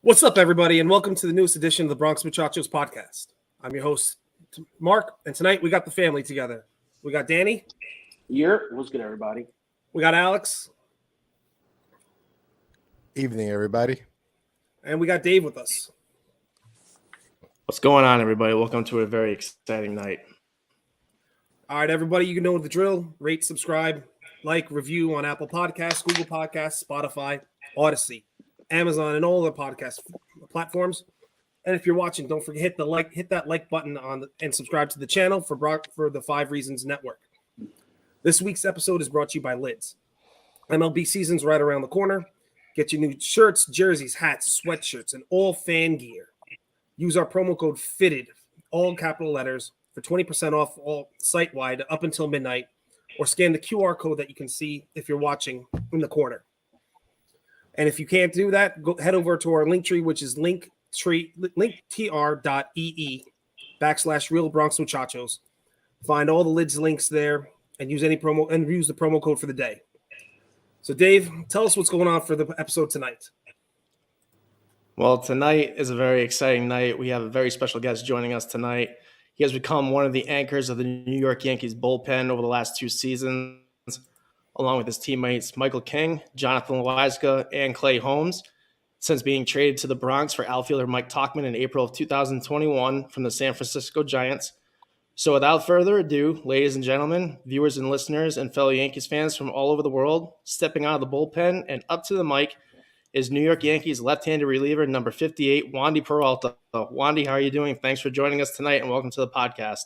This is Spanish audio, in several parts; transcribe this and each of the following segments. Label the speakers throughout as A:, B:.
A: What's up, everybody, and welcome to the newest edition of the Bronx Muchachos podcast. I'm your host, Mark, and tonight we got the family together. We got Danny.
B: What's good, everybody?
A: We got Alex.
C: Evening, everybody.
A: And we got Dave with us.
D: What's going on, everybody? Welcome to a very exciting night.
A: All right, everybody, you know the drill. Rate, subscribe, like, review on Apple Podcasts, Google Podcasts, Spotify, Odyssey, Amazon, and all the podcast platforms. And if you're watching, don't forget hit that like button and subscribe to the channel for the 5 Reasons Network. This week's episode is brought to you by Lids. MLB season's right around the corner. Get your new shirts, jerseys, hats, sweatshirts, and all fan gear. Use our promo code FITTED, all capital letters, for 20% off all site-wide up until midnight, or scan the QR code that you can see if you're watching in the corner. And if you can't do that, head over to our link tree, which is linktr.ee/Real Bronx Muchachos. Find all the Lids links there and use the promo code for the day. So, Dave, tell us what's going on for the episode tonight.
D: Well, tonight is a very exciting night. We have a very special guest joining us tonight. He has become one of the anchors of the New York Yankees bullpen over the last 2 seasons, along with his teammates Michael King, Jonathan Loizaga, and Clay Holmes, since being traded to the Bronx for outfielder Mike Tauchman in April of 2021 from the San Francisco Giants. So without further ado, ladies and gentlemen, viewers and listeners, and fellow Yankees fans from all over the world, stepping out of the bullpen and up to the mic is New York Yankees left-handed reliever number 58, Wandy Peralta. Wandy, how are you doing? Thanks for joining us tonight, and welcome to the podcast.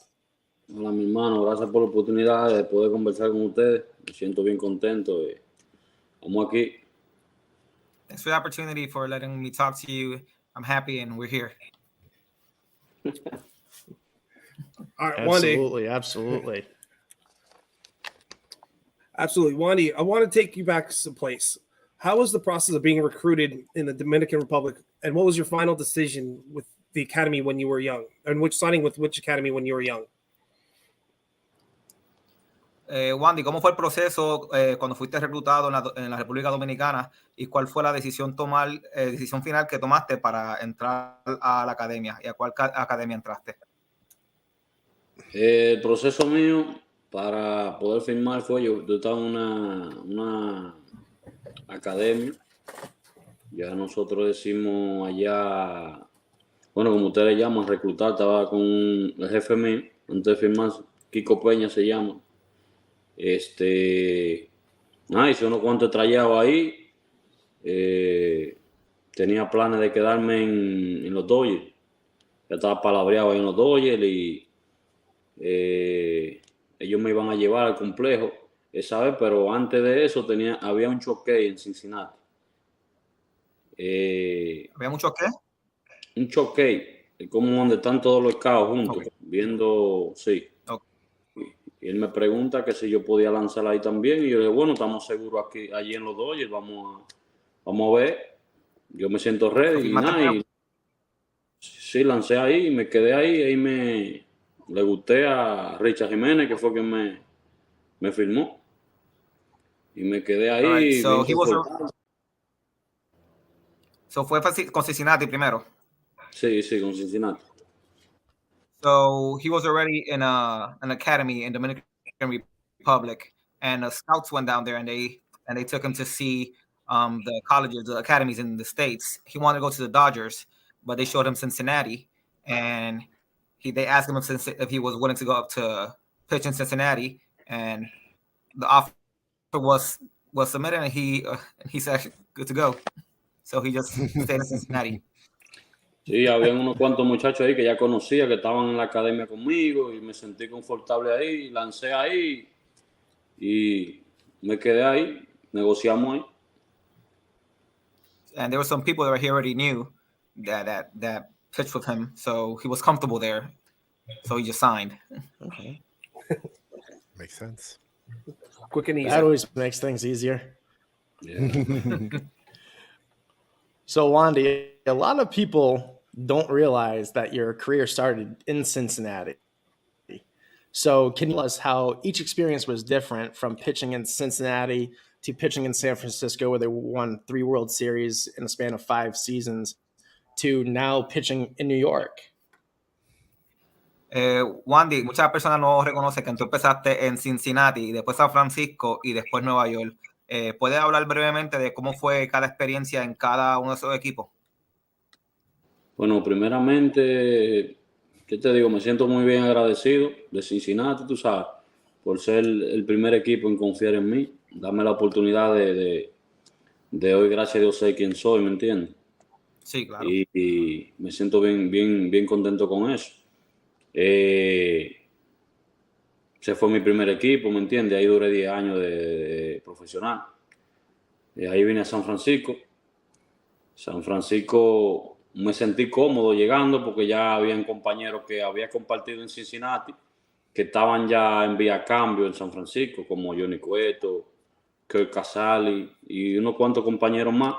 B: Hola, mi hermano. Gracias por la oportunidad de poder conversar con ustedes. Me siento bien contento. Estamos aquí.
E: Thanks for the opportunity for letting me talk to you. I'm happy, and we're here.
A: All right,
D: Absolutely,
A: Wandy. Absolutely. Wandy, I want to take you back someplace. How was the process of being recruited in the Dominican Republic, and what was your final decision with the academy when you were young, and signing with which academy when you were young?
E: Wandy, ¿cómo fue el proceso cuando fuiste reclutado en la República Dominicana y cuál fue la decisión final que tomaste para entrar a la academia y a cuál academia entraste?
B: El proceso mío para poder firmar fue yo estaba en una academia. Ya nosotros decimos allá, bueno, como ustedes le llaman, reclutar. Estaba con el jefe mío antes de firmar, Kiko Peña se llama. Hice unos cuantos trayados ahí. Tenía planes de quedarme en los Dodgers. Ya estaba palabreado ahí en los Dodgers y ellos me iban a llevar al complejo esa vez, pero antes de eso había un showcase en Cincinnati.
E: ¿Había mucho qué?
B: Un showcase, como donde están todos los scouts juntos,
E: Okay.
B: viendo, sí.
E: Okay.
B: Y él me pregunta que si yo podía lanzar ahí también, y yo le digo, bueno, estamos seguros allí en los Dodgers, vamos a ver. Yo me siento ready y sí, lancé ahí, me quedé ahí le gusté a Richard Jiménez, que fue quien me firmó. Y me quedé ahí.
E: Right, so fue con Cincinnati primero.
B: Sí, con Cincinnati.
E: So he was already in an academy in Dominican Republic, and the scouts went down there and they took him to see the colleges, the academies in the States. He wanted to go to the Dodgers, but they showed him Cincinnati, and they asked him if he was willing to go up to pitch in Cincinnati, and the offer was submitted, and he said good to go. So he just stayed in Cincinnati.
B: Sí, había unos cuantos muchachos ahí que ya conocía, que estaban en la academia conmigo, y me sentí confortable ahí, lancé ahí y me quedé ahí, negociamos ahí.
E: And there were some people that he already knew that pitched with him, so he was comfortable there. So he just signed.
D: Okay.
C: Makes sense.
A: Quick and easy.
D: That always makes things easier.
B: Yeah.
D: So, Wandy, a lot of people don't realize that your career started in Cincinnati. So can you tell us how each experience was different from pitching in Cincinnati to pitching in San Francisco, where they won 3 World Series in a span of 5 seasons? to now pitching in New York?
E: Wandy, muchas personas no reconocen que tú empezaste en Cincinnati, después San Francisco y después Nueva York. ¿Puedes hablar brevemente de cómo fue cada experiencia en cada uno de esos equipos?
B: Bueno, primeramente, ¿qué te digo? Me siento muy bien agradecido de Cincinnati, tú sabes, por ser el primer equipo en confiar en mí, darme la oportunidad de hoy, gracias a Dios, ser quien soy, ¿me entiendes?
E: Sí, claro.
B: Y me siento bien contento con eso. Ese fue mi primer equipo, ¿me entiendes? Ahí duré 10 años de profesional. Ahí vine a San Francisco. San Francisco me sentí cómodo llegando porque ya habían compañeros que había compartido en Cincinnati que estaban ya en vía cambio en San Francisco, como Johnny Cueto, Kirk Casali y unos cuantos compañeros más.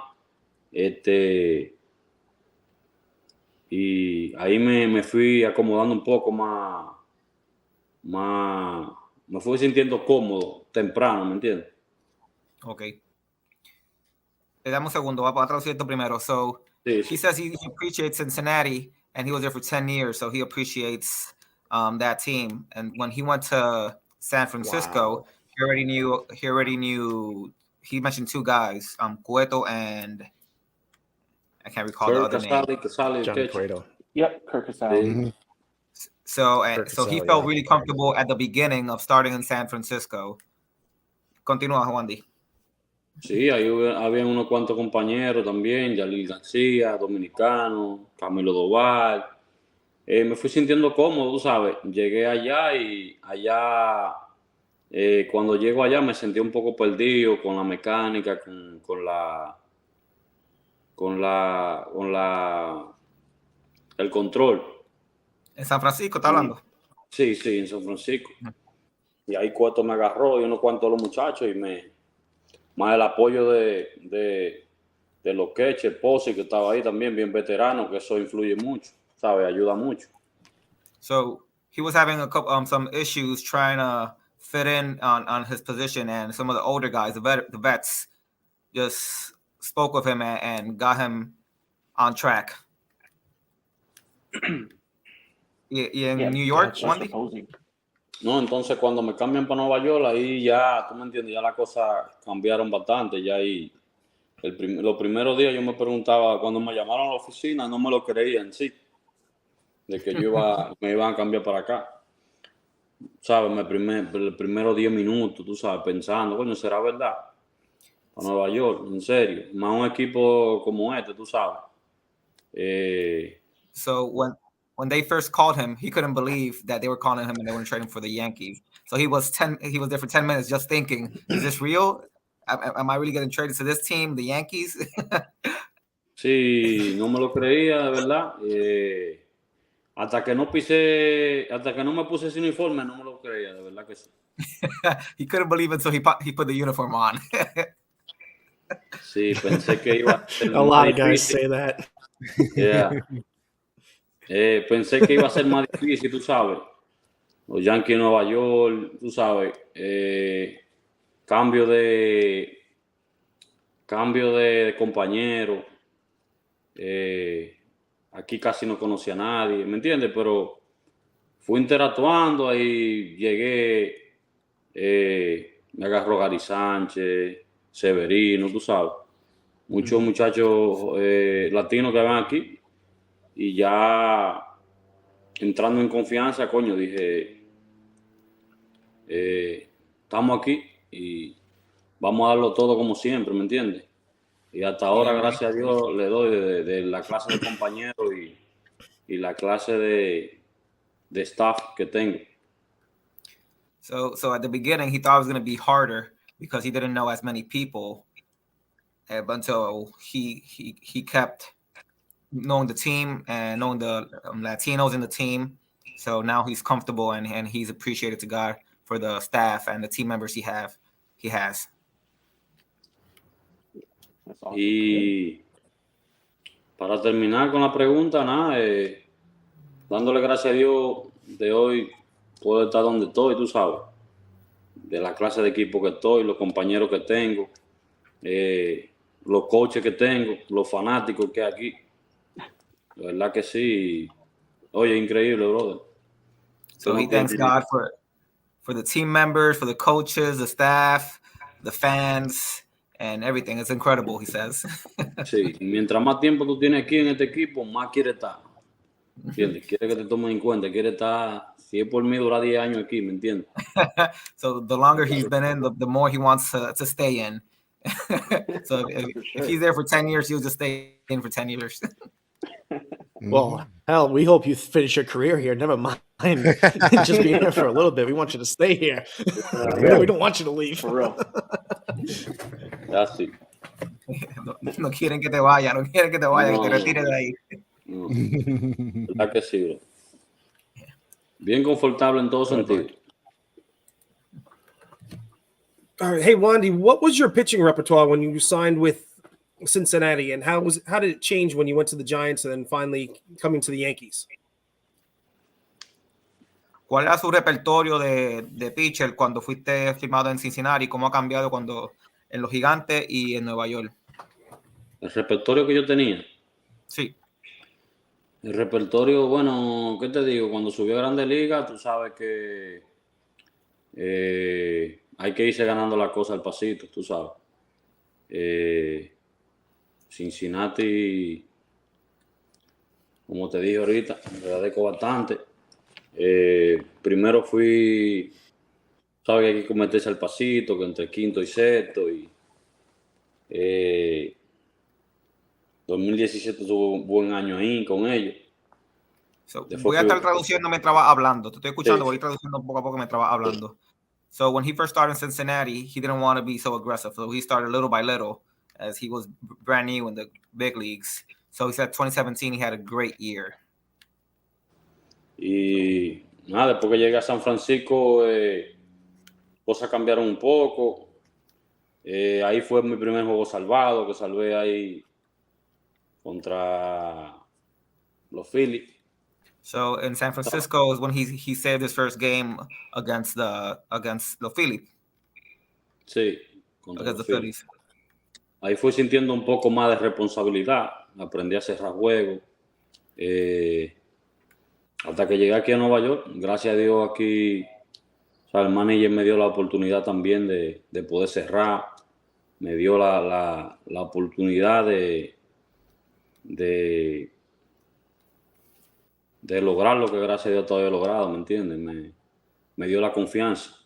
B: Y ahí me fui acomodando un poco me fui sintiendo cómodo temprano, ¿me entiendes?
E: Ok. Dame un segundo, voy a traducir esto primero. So,
B: Sí,
E: he
B: sí.
E: says he appreciates Cincinnati, and he was there for 10 years, so he appreciates that team. And when he went to San Francisco, he already knew. He mentioned two guys, Cueto and I can't recall the
B: Kirk
E: other name.
B: Casali,
D: Johnny
B: catcher.
D: Cueto.
F: Yep, Kirk Casale.
B: Sí.
E: So he felt really comfortable at the beginning of starting in San Francisco. Continúa, Wandy.
B: Sí, ahí había unos cuantos compañeros también, Yalil García, dominicano, Camilo Doval. Me fui sintiendo cómodo, tú sabes. Llegué allá y allá, cuando llego allá me sentí un poco perdido con la mecánica, el control.
E: En San Francisco, ¿está hablando?
B: Sí, en San Francisco. Y ahí Cueto me agarró y unos cuantos de los muchachos más el apoyo de los queches, Posi, que estaba ahí también, bien veterano, que eso influye mucho, ¿sabes? Ayuda mucho.
E: So he was having a couple some issues trying to fit in on his position, and some of the older guys, the vets, just spoke with him and got him on track. y en
F: Yeah,
E: New York,
F: that's
E: Wandy?
F: opposing.
B: No, entonces cuando me cambian para Nueva York, ahí ya, tú me entiendes, ya las cosas cambiaron bastante, ya ahí. Los primeros días yo me preguntaba, cuando me llamaron a la oficina, no me lo creía en sí, de que me iban a cambiar para acá. ¿Sabes? El primero 10 minutos, tú sabes, pensando, coño, ¿será verdad? Para Nueva York, en serio. Más un equipo como este, tú sabes.
E: So when they first called him, he couldn't believe that they were calling him and they were trading for the Yankees. So he was there for 10 minutes just thinking, is this real? Am I really getting traded to this team, the Yankees?
B: Sí, no me lo creía, de verdad. Hasta que no me puse ese uniforme, no me lo creía, de verdad que sí.
E: He couldn't believe it, so he put the uniform on.
B: Sí, pensé que iba a ser
D: A lot
B: más
D: of guys
B: difícil.
D: say that.
B: Yeah. Pensé que iba a ser más difícil, tú sabes. Los Yankees de Nueva York, tú sabes. Cambio de compañero. Aquí casi no conocía a nadie, ¿me entiendes? Pero fui interactuando, ahí llegué, me agarró Gary Sánchez, Severino, tú sabes. Muchos muchachos latinos que van aquí y ya entrando en confianza, coño, dije, estamos aquí y vamos a darlo todo como siempre, ¿me entiendes? Y hasta ahora, gracias a Dios, le doy de la clase de compañeros y la clase de staff que tengo.
E: So at the beginning, he thought it was going to be harder because he didn't know as many people. But until he kept knowing the team and knowing the Latinos in the team. So now he's comfortable and he's appreciated to God for the staff and the team members he has.
F: That's awesome.
B: Y para terminar con la pregunta, nada, dándole gracias a Dios de hoy puedo estar donde estoy, tú sabes, de la clase de equipo que estoy, los compañeros que tengo, los coaches que tengo, los fanáticos que hay aquí. De verdad que sí. Oye, increíble, brother.
E: So he thanks God for the team members, for the coaches, the staff, the fans, and everything. It's incredible, he says.
B: Sí, mientras más tiempo tú tienes aquí en este equipo, más quiere estar. ¿Entiendes? Quiere que te tomen en cuenta, quiere estar, si es por mí, durar 10 años aquí, ¿me entiendes?
E: So the longer he's been in, the more he wants to stay in. So if he's there for 10 years, he'll just stay in for 10 years.
D: Well, hell, we hope you finish your career here. Never mind just being here for a little bit. We want you to stay here. We don't want you to leave.
F: For real.
B: Así.
E: No quieren que te vaya, no quieren que te vaya,
B: No,
E: que te retires de ahí.
B: No. ¿Verdad que sí, bro? Bien confortable en todo sentido.
A: All right. Hey, Wandy, what was your pitching repertoire when you signed with Cincinnati, and how did it change when you went to the Giants and then finally coming to the Yankees?
E: ¿Cuál era su repertorio de pitcher cuando fuiste firmado en Cincinnati? ¿Cómo ha cambiado cuando en los Gigantes y en Nueva York?
B: El repertorio que yo tenía.
E: Sí.
B: El repertorio, bueno, ¿qué te digo? Cuando subí a Grandes Ligas, tú sabes que hay que irse ganando la cosa al pasito, tú sabes. Cincinnati, como te dije ahorita, me agradezco bastante. Primero fui, sabes que hay que meterse al pasito, que entre quinto y sexto. 2017 tuvo un buen año ahí con ellos.
E: So, voy a estar traduciendo mientras vas hablando. Te estoy escuchando, voy traduciendo poco a poco mientras vas hablando. So when he first started in Cincinnati, he didn't want to be so aggressive. So he started little by little as he was brand new in the big leagues. So he said 2017 he had a great year.
B: Y nada, después que llegué a San Francisco, cosas cambiaron un poco. Ahí fue mi primer juego salvado, que salvé ahí contra los Phillies.
E: So in San Francisco is when he saved his first game against the Phillies.
B: Sí, contra
E: Against
B: los
E: the Phillies.
B: Ahí fui sintiendo un poco más de responsabilidad. Aprendí a cerrar juegos. Hasta que llegué aquí a Nueva York, gracias a Dios aquí, o sea, el manager me dio la oportunidad también de poder cerrar, me dio la oportunidad de lograr lo que gracias a Dios todavía he logrado, ¿me entiendes? Me dio la confianza.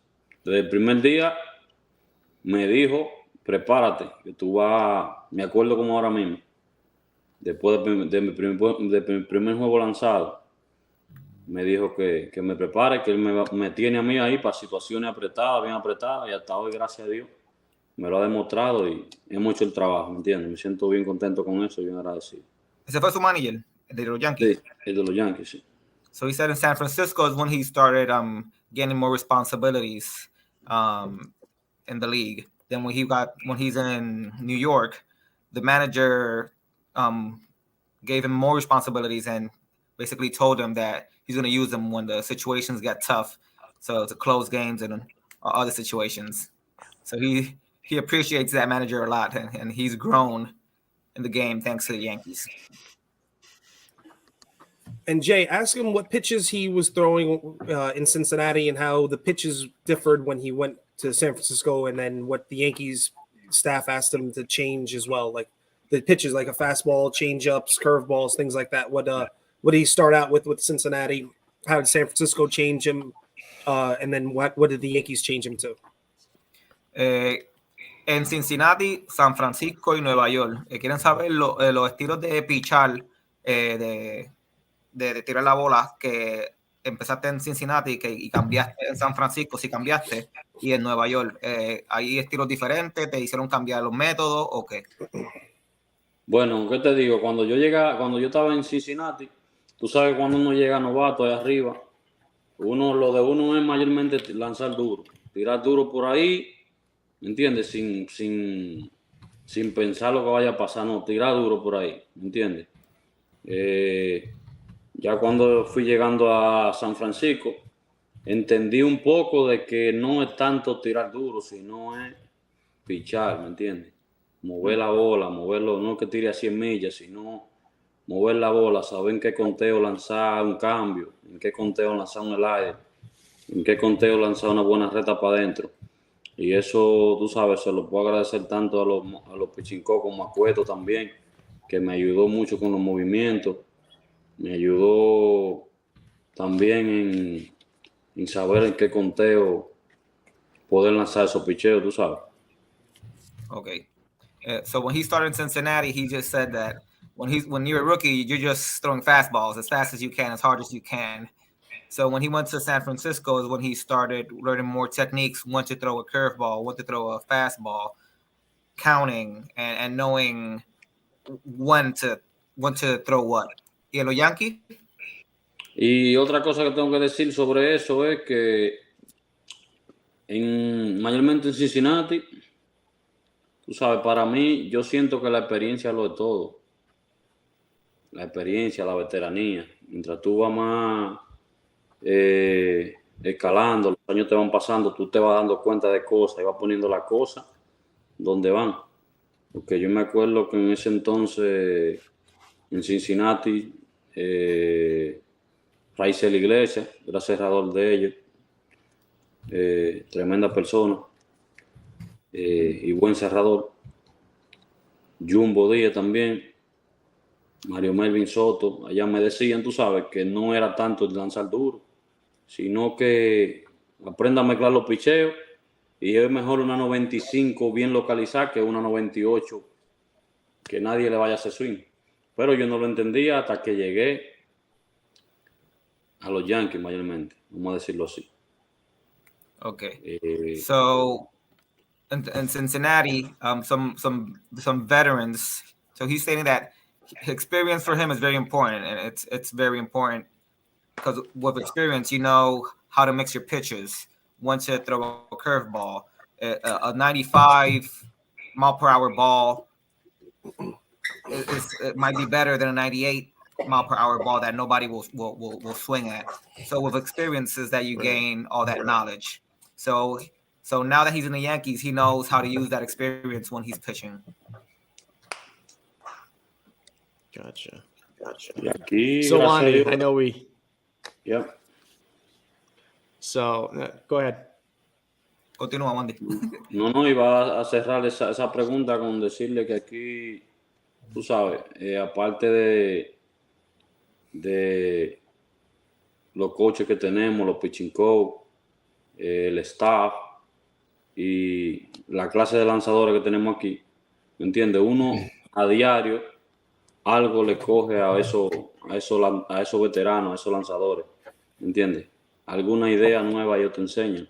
B: Desde el primer día me dijo, prepárate, que tú vas, me acuerdo como ahora mismo, después de mi primer juego lanzado, me dijo que me prepare, que él me tiene a mí ahí para situaciones apretadas, bien apretadas, y hasta hoy, gracias a Dios, me lo ha demostrado y hemos hecho el trabajo, ¿me entiendes? Me siento bien contento con eso y bien agradecido.
E: ¿Ese fue su manager, el de los Yankees?
B: Sí, el de los Yankees, sí.
E: So he said in San Francisco is when he started getting more responsibilities in the league. Then when he's in New York, the manager gave him more responsibilities and basically told him that he's going to use them when the situations get tough, so to close games and other situations. So he appreciates that manager a lot, and he's grown in the game thanks to the Yankees.
A: And Jay, ask him what pitches he was throwing in Cincinnati and how the pitches differed when he went to San Francisco, and then what the Yankees staff asked him to change as well, like the pitches, like a fastball, change-ups, curveballs, things like that. What did he start out with Cincinnati? How did San Francisco change him? And then what did the Yankees change him to?
E: En Cincinnati, San Francisco y Nueva York, quieren saber los estilos de pichar, de tirar la bola, que empezaste en Cincinnati y cambiaste en San Francisco, si cambiaste, y en Nueva York. ¿Hay estilos diferentes? ¿Te hicieron cambiar los métodos o qué?
B: Bueno, ¿qué te digo? Cuando yo estaba en Cincinnati, tú sabes, cuando uno llega novato ahí arriba, lo de uno es mayormente lanzar duro, tirar duro por ahí, ¿me entiendes? Sin pensar lo que vaya a pasar, no, tirar duro por ahí, ¿me entiendes? Ya cuando fui llegando a San Francisco, entendí un poco de que no es tanto tirar duro, sino es pichar, ¿me entiendes? Mover la bola, moverlo, no que tire a 100 millas, sino mover la bola, saber en qué conteo lanzar un cambio, en qué conteo lanzar un slide, en qué conteo lanzar una buena recta para adentro. Y eso, tú sabes, se lo puedo agradecer tanto a los pichincos como a Cueto también, que me ayudó mucho con los movimientos, me ayudó también en saber en qué conteo poder lanzar esos picheos, tú sabes.
E: Okay. So when he started in Cincinnati, he just said that when you're a rookie, you're just throwing fastballs as fast as you can, as hard as you can. So when he went to San Francisco is when he started learning more techniques, when to throw a curveball, when to throw a fastball, counting and knowing when to throw what. ¿Y a los Yankees?
B: Y otra cosa que tengo que decir sobre eso es que mayormente en Cincinnati, tú sabes, para mí, yo siento que la experiencia lo es todo. La experiencia, la veteranía. Mientras tú vas más escalando, los años te van pasando, tú te vas dando cuenta de cosas y vas poniendo las cosas donde van. Porque yo me acuerdo que en ese entonces, en Cincinnati, Raizel Iglesias, era cerrador de ellos, tremenda persona y buen cerrador. Jumbo Díaz también, Mario Melvin Soto, allá me decían, tú sabes, que no era tanto el lanzar duro, sino que aprenda a mezclar los picheos y es mejor una 95 bien localizada que una 98 que nadie le vaya a hacer swing. Pero yo no lo entendía hasta que llegué a los Yankees mayormente, vamos a decirlo así.
E: Okay. So in Cincinnati, some veterans. So he's stating that experience for him is very important, and it's very important because with experience, you know how to mix your pitches. Once you throw a curveball, a 95 mile per hour ball it might be better than a 98 mile per hour ball that nobody will swing at. So with experiences that you gain all that knowledge. So now that he's in the Yankees, he knows how to use that experience when he's pitching.
D: Gotcha.
B: Y aquí,
D: So,
B: gracias a
D: Wandy,
B: Dios,
D: I know we.
B: yeah.
D: So, go ahead.
E: Continúa, Wandy.
B: No, iba a cerrar esa pregunta con decirle que aquí, tú sabes, aparte de los coaches que tenemos, los pitching coach, el staff y la clase de lanzadores que tenemos aquí, ¿me entiendes? Uno a diario algo le coge a esos veteranos, a esos lanzadores, ¿me entiendes? Alguna idea nueva ellos te enseñan,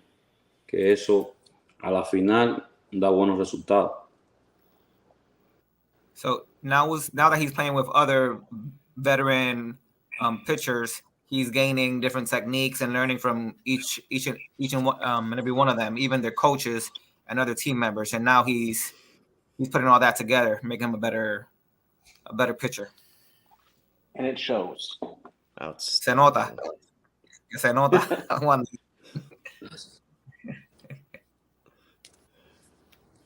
B: que eso a la final da buenos resultados.
E: So now that he's playing with other veteran pitchers, he's gaining different techniques and learning from each and every one of them, even their coaches and other team members. And now he's putting all that together, making him a better pitcher.
F: And it shows.
E: Se nota. Wandy.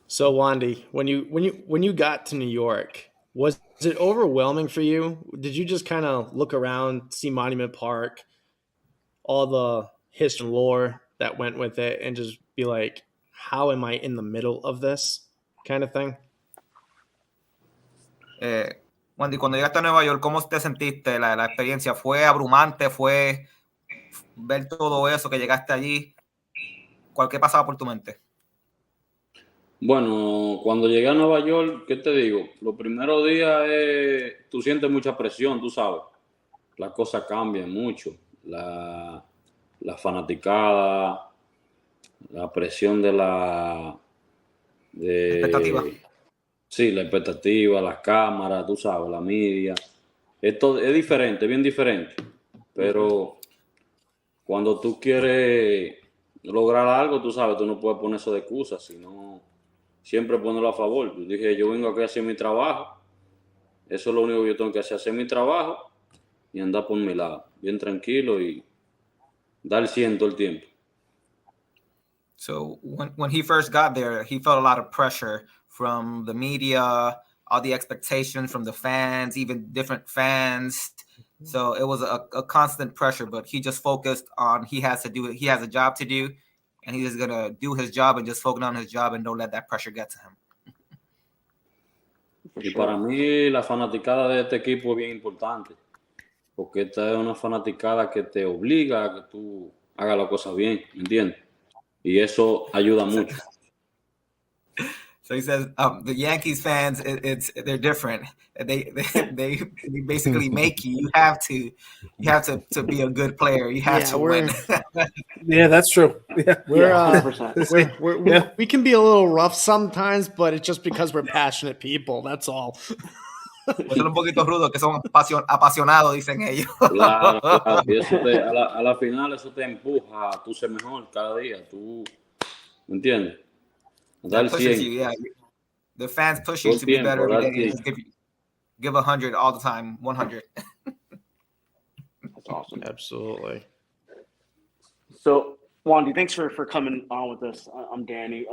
D: So, Wandy, when you got to New York, was it overwhelming for you? Did you just kind of look around, see Monument Park, all the history and lore that went with it, and just be like, how am I in the middle of this kind of thing?
E: Wandy, cuando llegaste a Nueva York, ¿cómo te sentiste? La experiencia fue abrumante, fue ver todo eso que llegaste allí. ¿Qué pasaba por tu mente?
B: Bueno, cuando llegué a Nueva York, ¿qué te digo? Los primeros días tú sientes mucha presión, tú sabes. Las cosas cambian mucho. La fanaticada, la presión
E: expectativa.
B: Sí, la expectativa, las cámaras, tú sabes, la media. Esto es diferente, bien diferente. Pero cuando tú quieres lograr algo, tú sabes, tú no puedes poner eso de excusa, sino siempre ponerlo a favor. Yo dije, yo vengo aquí a hacer mi trabajo. Eso es lo único que yo tengo que hacer mi trabajo y andar por mi lado, bien tranquilo y dar 100 todo el tiempo.
E: So when he first got there, he felt a lot of pressure from the media, all the expectations from the fans, even different fans. So it was a constant pressure, but he just focused on he has a job to do, and he's just gonna do his job and just focus on his job and don't let that pressure get to him.
B: Y para mí la fanaticada de este equipo es bien importante, porque esta es una fanaticada que te obliga a que tú hagas las cosas bien, ¿me entiendes? Y eso ayuda mucho.
E: So he says the Yankees fans, they're different. They basically make you. You have to be a good player. You have to win.
A: Yeah, that's true. Yeah,
D: We're,
F: 100%.
D: we can be a little rough sometimes, but it's just because we're passionate people. That's all.
E: Pues son un poquito rudos, que son apasionados, dicen ellos.
B: Claro, claro. Y eso a la final eso te empuja a tú ser mejor cada día. Tú, ¿me entiendes?
E: That pushes you, yeah. The fans push you to be better every day. Just give 100 all the time, 100.
F: That's awesome.
D: Absolutely.
F: So, Wandy, thanks for coming on with us. I'm Danny.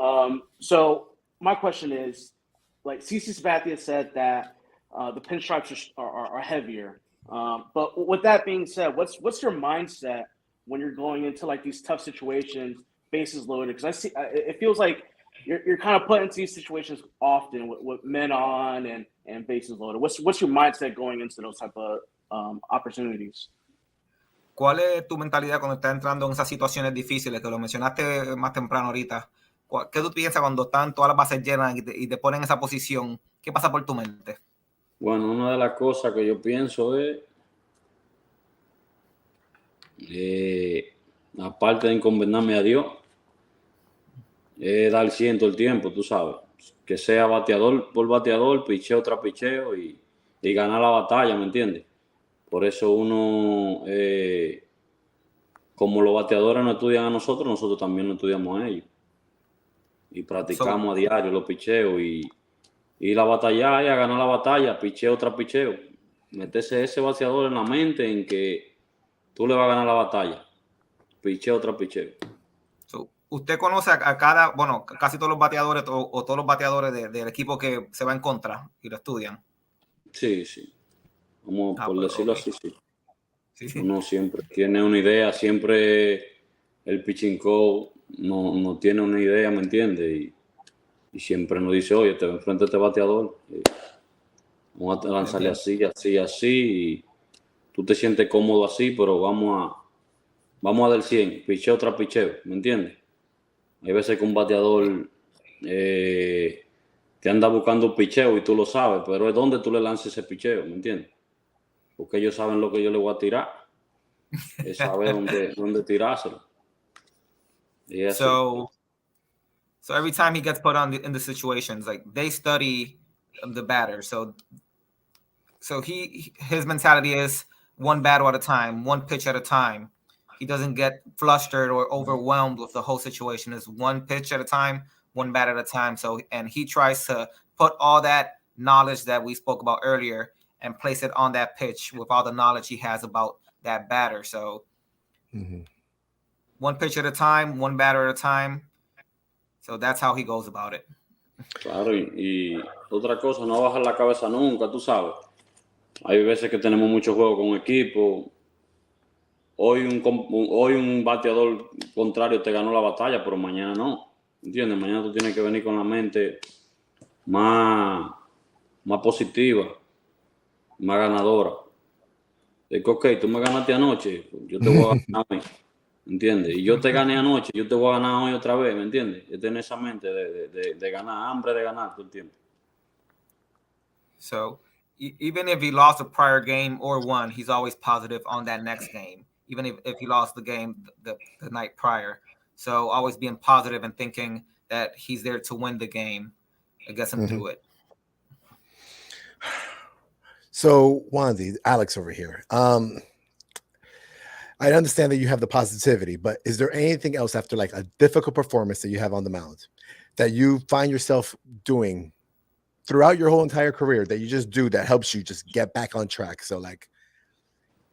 F: So my question is, like CC Sabathia said that the pinstripes are heavier. But with that being said, what's your mindset when you're going into like these tough situations, bases loaded? Because it feels like you're kind of put into these situations often with men on and bases loaded. What's your mindset going into those type of opportunities?
E: ¿Cuál es tu mentalidad cuando estás entrando en esas situaciones difíciles? Que lo mencionaste más temprano ahorita. ¿Qué tú piensas cuando están todas las bases llenas y te ponen en esa posición? ¿Qué pasa por tu mente?
B: Bueno, una de las cosas que yo pienso es, aparte de encomendarme a Dios, es dar 100 todo el tiempo, tú sabes. Que sea bateador por bateador, picheo tras picheo y ganar la batalla, ¿me entiendes? Por eso uno, como los bateadores nos estudian a nosotros, nosotros también nos estudiamos a ellos. Y practicamos a diario los picheos y la batalla y a ganar la batalla, picheo tras picheo. Meterse ese bateador en la mente en que tú le vas a ganar la batalla, picheo tras picheo.
E: So, ¿usted conoce a casi todos los bateadores o todos los bateadores del equipo que se va en contra y lo estudian?
B: Sí. Vamos por decirlo así, sí.
E: Sí.
B: Uno siempre tiene una idea, siempre el pitching coach no tiene una idea, ¿me entiendes? Y siempre nos dice, oye, te enfrenta a este bateador, vamos a lanzarle así, y tú te sientes cómodo así, pero vamos a dar 100, picheo tras picheo, ¿me entiendes? Hay veces que un bateador te anda buscando un picheo y tú lo sabes, pero es donde tú le lances ese picheo, ¿me entiendes? Porque ellos saben lo que yo le voy a tirar. Es saber dónde tirárselo.
E: So every time he gets put in the situations, like they study the batter. So his mentality is one batter at a time, one pitch at a time. He doesn't get flustered or overwhelmed with the whole situation. It's one pitch at a time, one bat at a time. So, and he tries to put all that knowledge that we spoke about earlier and place it on that pitch with all the knowledge he has about that batter. So one pitch at a time, one batter at a time. So that's how he goes about it.
B: Claro, y otra cosa, no bajar la cabeza nunca, tú sabes. Hay veces que tenemos muchos juegos con equipo. Hoy un bateador contrario te ganó la batalla, pero mañana no. ¿Entiendes? Mañana tú tienes que venir con la mente más positiva, más ganadora. Es que, ok, tú me ganaste anoche, yo te voy a ganar hoy. ¿Entiendes? Y yo te gané anoche, yo te voy a ganar hoy otra vez, ¿me entiendes? Yo tengo esa mente de ganar, hambre de ganar todo el tiempo.
E: So even if he lost a prior game or won, he's always positive on that next game, even if he lost the game the night prior. So always being positive and thinking that he's there to win the game, it gets him through it.
C: So, Wandy, Alex over here. I understand that you have the positivity, but is there anything else after like a difficult performance that you have on the mound that you find yourself doing throughout your whole entire career that you just do that helps you just get back on track? So like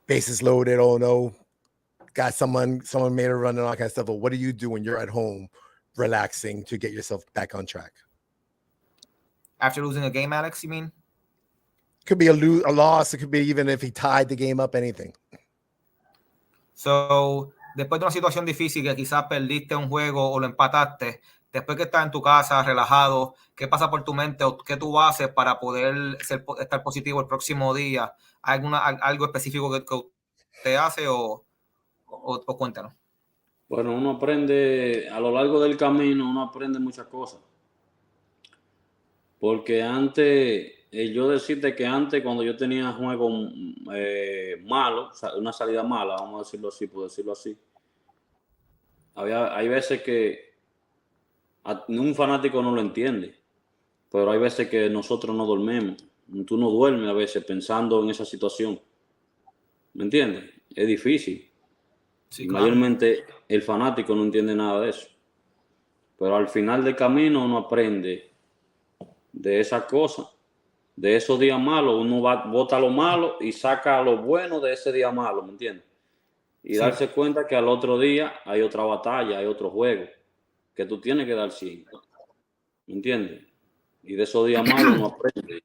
C: bases loaded, oh no, got someone made a run and all that kind of stuff. But what do you do when you're at home relaxing to get yourself back on track?
E: after losing a game, Alex, you mean?
C: Could be a loss. It could be even if he tied the game up, anything.
E: So, después de una situación difícil que quizás perdiste un juego o lo empataste, después que estás en tu casa, relajado, ¿qué pasa por tu mente o qué tú haces para poder estar positivo el próximo día? ¿Hay algo específico que usted hace o cuéntanos?
B: Bueno, uno aprende, a lo largo del camino, uno aprende muchas cosas. Porque antes, yo decirte que antes, cuando yo tenía juegos malos, una salida mala, vamos a decirlo así, por decirlo así, hay veces que un fanático no lo entiende, pero hay veces que nosotros no dormimos. Tú no duermes a veces pensando en esa situación. ¿Me entiendes? Es difícil.
E: Sí,
B: Y
E: claro.
B: mayormente el fanático no entiende nada de eso. Pero al final del camino uno aprende de esas cosas, de esos días malos. Uno bota lo malo y saca lo bueno de ese día malo, ¿me entiendes? Y
E: Sí.
B: darse cuenta que al otro día hay otra batalla, hay otro juego, que tú tienes que dar 100. ¿Me entiendes? Y de esos días malos uno aprende.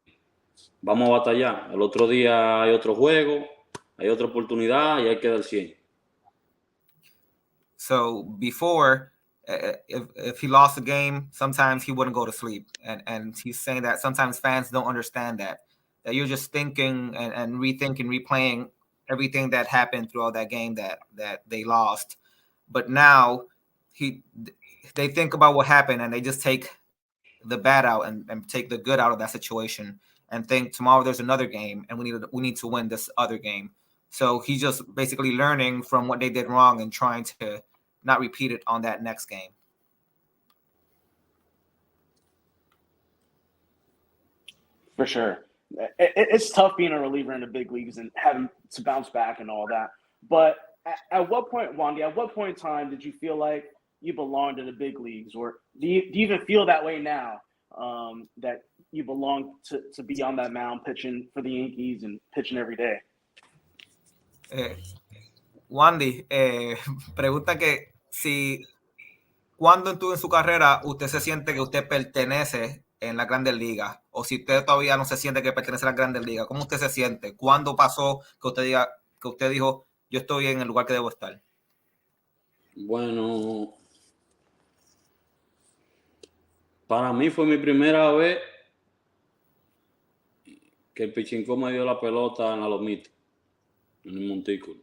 B: Vamos a batallar. Al otro día hay otro juego, hay otra oportunidad y hay que dar 100.
E: So before, if he lost a game, sometimes he wouldn't go to sleep, and he's saying that sometimes fans don't understand that you're just thinking and rethinking, replaying everything that happened throughout that game that they lost, but now they think about what happened and they just take the bad out and take the good out of that situation and think tomorrow there's another game and we need to win this other game. So he's just basically learning from what they did wrong and trying to not repeat it on that next game.
F: For sure. It's tough being a reliever in the big leagues and having to bounce back and all that. But at what point, Wandy, at what point in time did you feel like you belonged in the big leagues? Or do you even feel that way now, that you belong to be on that mound pitching for the Yankees and pitching every day?
E: Wandy, pregunta que ¿cuándo en su carrera usted se siente que usted pertenece en la Grandes Ligas? O si usted todavía no se siente que pertenece a la Grandes Ligas, ¿cómo usted se siente? ¿Cuándo pasó que usted dijo, yo estoy en el lugar que debo estar?
B: Bueno, para mí fue mi primera vez que el pichincó me dio la pelota en la lomita, en el montículo.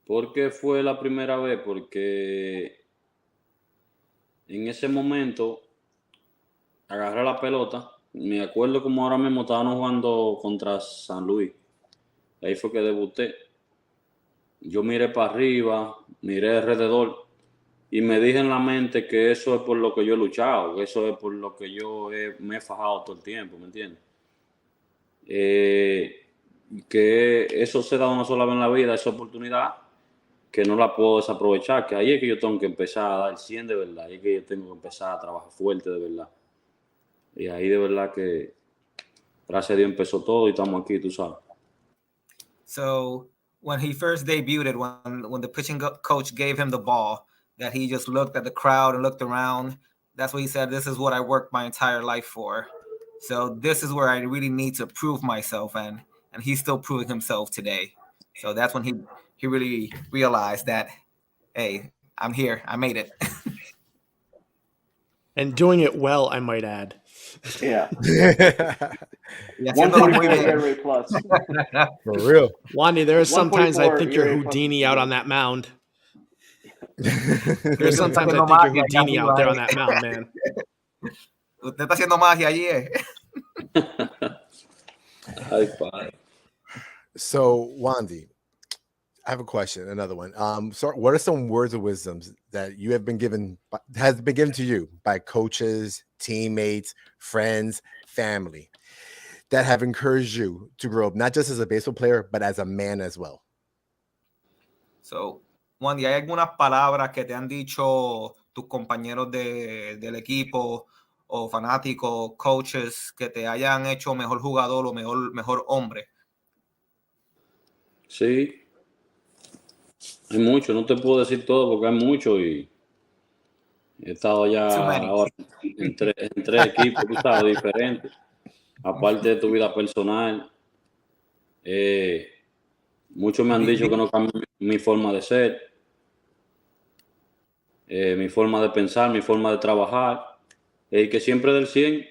B: ¿Por qué fue la primera vez? Porque en ese momento agarré la pelota, me acuerdo como ahora mismo estábamos jugando contra San Luis, ahí fue que debuté. Yo miré para arriba, miré alrededor y me dije en la mente que eso es por lo que yo he luchado, que eso es por lo que me he fajado todo el tiempo, ¿me entiendes? Que eso se da una sola vez en la vida, esa oportunidad, que no la puedo desaprovechar, que ahí es que yo tengo que empezar a dar 100 de verdad, ahí es que yo tengo que empezar a trabajar fuerte de verdad. Y ahí de verdad que, gracias a Dios, empezó todo y estamos aquí, tú sabes.
E: So when he first debuted, when the pitching coach gave him the ball, that he just looked at the crowd and looked around, that's what he said, this is what I worked my entire life for. So this is where I really need to prove myself, and he's still proving himself today. So that's when he really realized that, hey, I'm here, I made it.
D: And doing it well, I might add.
F: Yeah.
E: Y haciéndolo muy
F: 144
E: bien.
F: ERA plus.
C: For real.
D: Wandy, there's sometimes I
F: 144
D: think you're
F: ERA plus
D: Houdini
F: is
D: out
F: good.
D: on that mound.
E: Usted
D: There's
E: está
D: sometimes I
E: haciendo
D: think you're
E: magia allá
D: Houdini out there
E: arriba,
D: on that mound, man.
E: Usted está haciendo magia allí,
B: Ay, padre.
C: So, Wandy, I have a question, another one. So what are some words of wisdoms that you have been given, has been given to you by coaches, teammates, friends, family, that have encouraged you to grow up, not just as a baseball player, but as a man as well?
E: So, Wandy, ¿hay algunas palabras que te han dicho tus compañeros del equipo o fanáticos, coaches, que te hayan hecho mejor jugador o mejor hombre?
B: Sí, hay mucho, no te puedo decir todo porque hay mucho y He estado ya
E: Too many.
B: ahora en tres equipos, tú sabes, diferentes. Aparte de tu vida personal, muchos me han dicho que no cambie mi forma de ser, mi forma de pensar, mi forma de trabajar, y que siempre del 100,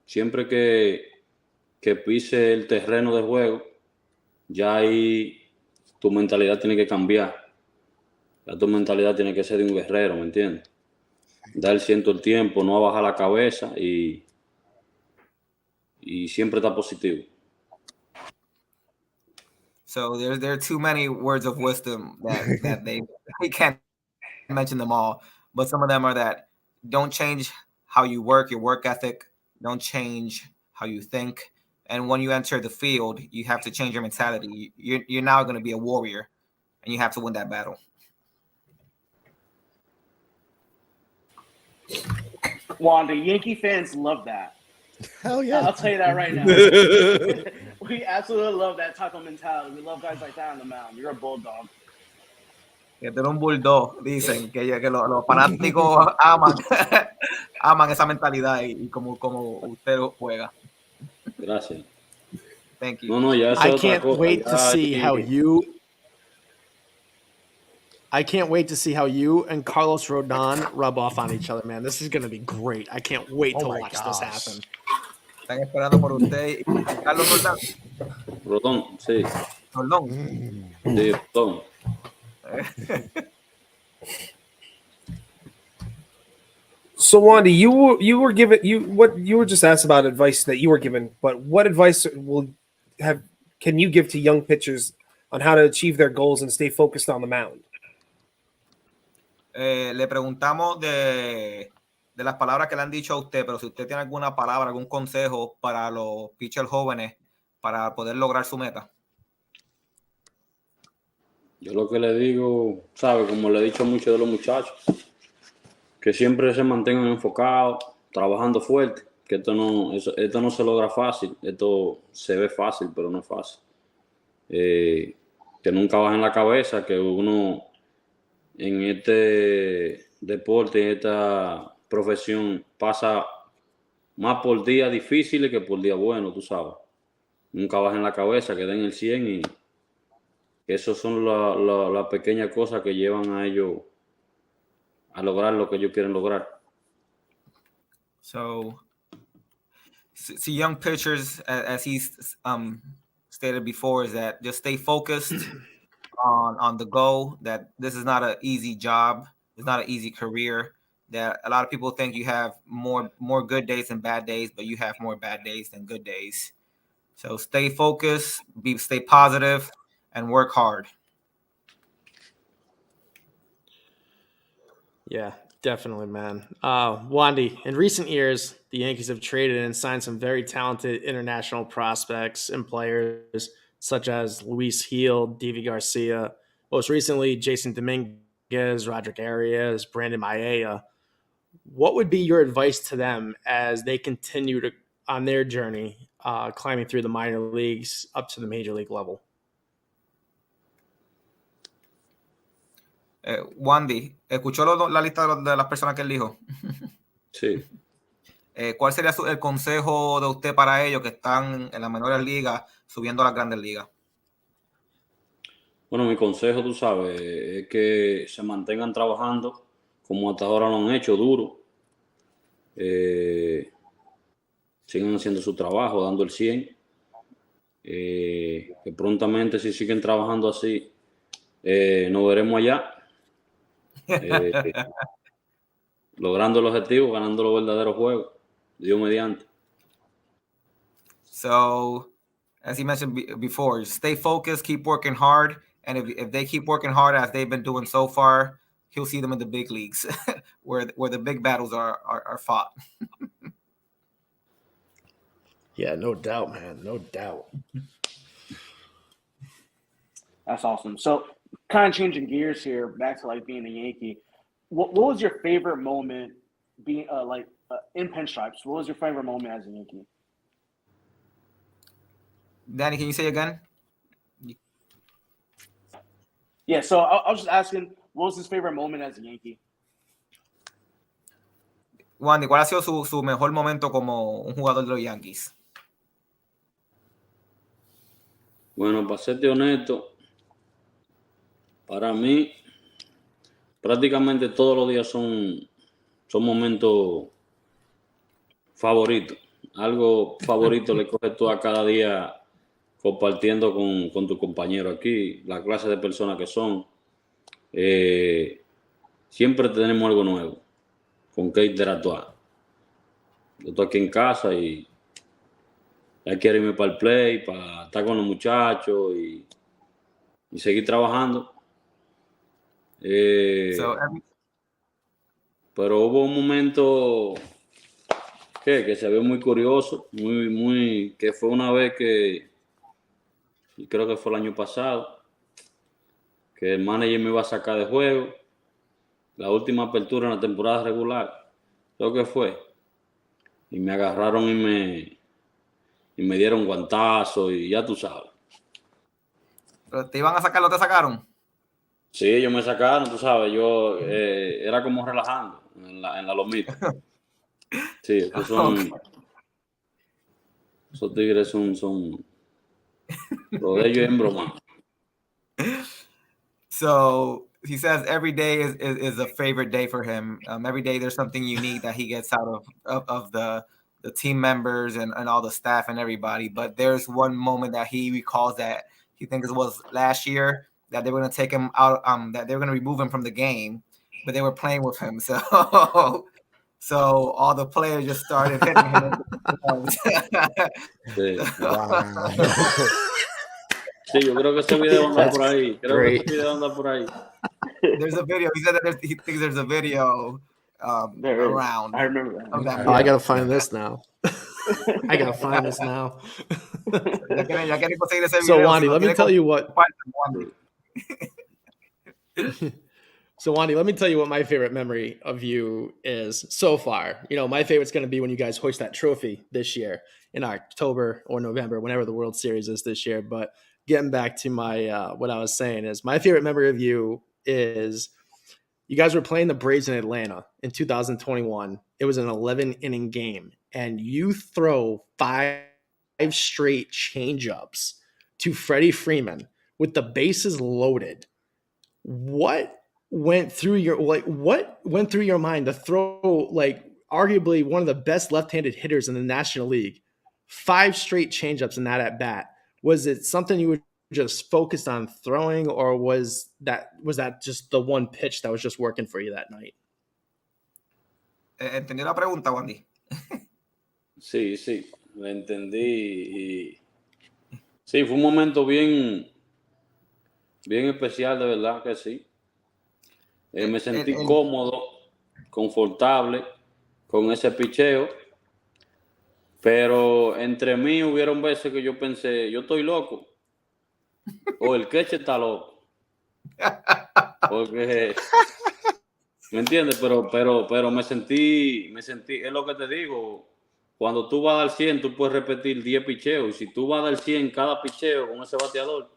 B: siempre que pise el terreno de juego, ya ahí tu mentalidad tiene que cambiar. Ya tu mentalidad tiene que ser de un guerrero, ¿me entiendes? Dar el 100 el tiempo, no bajar la cabeza y siempre está positivo.
E: So there are too many words of wisdom that they can't mention them all, but some of them are that don't change how you work, your work ethic, don't change how you think, and when you enter the field, you have to change your mentality. You're now going to be a warrior, and you have to win that battle.
F: Wandy, Yankee fans love that.
C: Hell yeah.
F: I'll tell you that right now. We absolutely love that type of mentality. We love guys like that on the mound. You're a bulldog.
E: Que tú eres un bulldog, dicen que los fanáticos aman esa mentalidad y como usted juega.
B: Gracias.
E: Thank you.
B: No, ya
D: I can't wait to see how you. I can't wait to see how you and Carlos Rodon rub off on each other, man. This is going to be great. I can't wait to watch this happen.
E: Están esperando por usted y Carlos Roldán.
B: Rodón, sí.
E: Roldón.
B: Sí, Rodón.
A: So Wandy, you were given you were just asked about advice that you were given, but what advice can you give to young pitchers on how to achieve their goals and stay focused on the mound?
E: Le preguntamos de las palabras que le han dicho a usted, pero si usted tiene alguna palabra, algún consejo para los pitchers jóvenes para poder lograr su meta.
B: Yo lo que le digo, ¿sabe? Como le he dicho a muchos de los muchachos, que siempre se mantengan enfocados, trabajando fuerte, que esto no se logra fácil, esto se ve fácil, pero no es fácil. Que nunca bajen la cabeza, que uno en este deporte, en esta profesión, pasa más por días difíciles que por días buenos, tú sabes. Nunca bajen la cabeza, que den el 100 y esas son las pequeñas cosas que llevan a ellos a lograr lo que ellos quieren lograr.
E: So young pitchers, as he's stated before, is that just stay focused on the goal, that this is not an easy job. It's not an easy career, that a lot of people think you have more good days than bad days, but you have more bad days than good days. So stay focused, stay positive, and work hard.
D: Yeah, definitely, man. Wandy, in recent years, the Yankees have traded and signed some very talented international prospects and players such as Luis Gil, Deivi Garcia, most recently Jason Dominguez, Roderick Arias, Brandon Maeda. What would be your advice to them as they continue on their journey, climbing through the minor leagues up to the major league level?
E: Wandy, ¿escuchó la lista de las personas que él dijo?
B: Sí.
E: ¿Cuál sería el consejo de usted para ellos que están en las menores ligas subiendo a las grandes ligas?
B: Bueno, mi consejo, tú sabes, es que se mantengan trabajando como hasta ahora lo han hecho, duro. Sigan haciendo su trabajo, dando el 100. Que prontamente, si siguen trabajando así, nos veremos allá. Logrando el objetivo, ganando los verdaderos juegos. Dios mediante.
E: So, as he mentioned before, stay focused, keep working hard, and if they keep working hard as they've been doing so far, he'll see them in the big leagues, where the big battles are fought.
D: Yeah, no doubt, man. No doubt.
F: That's awesome. So, kind of changing gears here, back to like being a Yankee. What was your favorite moment being in pinstripes? What was your favorite moment as a Yankee?
E: Danny, can you say again?
F: Yeah, so I was just asking, what was his favorite moment as a Yankee?
E: Wandy, ¿cuál ha sido su mejor momento como un jugador de los Yankees?
B: Bueno, para serte honesto, para mí prácticamente todos los días son momentos favoritos. Algo favorito le coges tú a cada día compartiendo con tu compañero aquí, la clase de personas que son. Siempre tenemos algo nuevo con que interactuar. Yo estoy aquí en casa y ya quiero irme para el play, para estar con los muchachos y seguir trabajando.
E: So,
B: Pero hubo un momento que se vio muy curioso, que fue una vez y creo que fue el año pasado, que el manager me iba a sacar de juego, la última apertura en la temporada regular, creo que fue, y me agarraron y me dieron guantazo y ya tú sabes.
E: ¿Pero te iban a sacar, lo te sacaron?
B: Sí, ellos me sacaron, tú sabes, yo era como relajando en la lomita. Sí, esos son, esos tigres son, lo de ellos en broma.
E: So he says every day is a favorite day for him. Every day there's something unique that he gets out of the team members and all the staff and everybody. But there's one moment that he recalls that he thinks it was last year that they were going to take him out, that they were going to remove him from the game, but they were playing with him. So all the players just started hitting him.
B: Sí.
C: Wow.
B: Sí, yo creo que ese video anda
D: That's
B: por ahí. Creo
D: great.
B: que ese video anda por ahí.
E: There's a video. He said that he thinks there's a video
F: There is.
E: around.
F: I remember that.
E: Of that
D: Oh, I
E: movie.
D: gotta find this now. I gotta find this now.
E: Ya quieren conseguir ese
D: So,
E: video,
D: Wandy,
E: si lo
D: let me
E: quiere
D: tell you what.
E: compartan, Wandy.
D: So, Wandy, let me tell you what my favorite memory of you is so far. You know, my favorite's going to be when you guys hoist that trophy this year in October or November, whenever the World Series is this year. But getting back to my what I was saying is my favorite memory of you is you guys were playing the Braves in Atlanta in 2021. It was an 11-inning game, and you throw 5 straight changeups to Freddie Freeman with the bases loaded. What went through your mind to throw arguably one of the best left-handed hitters in the National League 5 straight changeups in that at bat? Was it something you were just focused on throwing, or was that just the one pitch that was just working for you that night?
E: ¿Entendió la pregunta, Wandy?
B: Sí, lo entendí. Y sí, fue un momento bien especial, de verdad que sí. Me sentí cómodo, confortable con ese picheo, pero entre mí hubieron veces que yo pensé, yo estoy loco, o el queche está loco, porque, ¿me entiendes? Pero me sentí, es lo que te digo, cuando tú vas a dar 100, tú puedes repetir 10 picheos, y si tú vas a dar 100 cada picheo con ese bateador,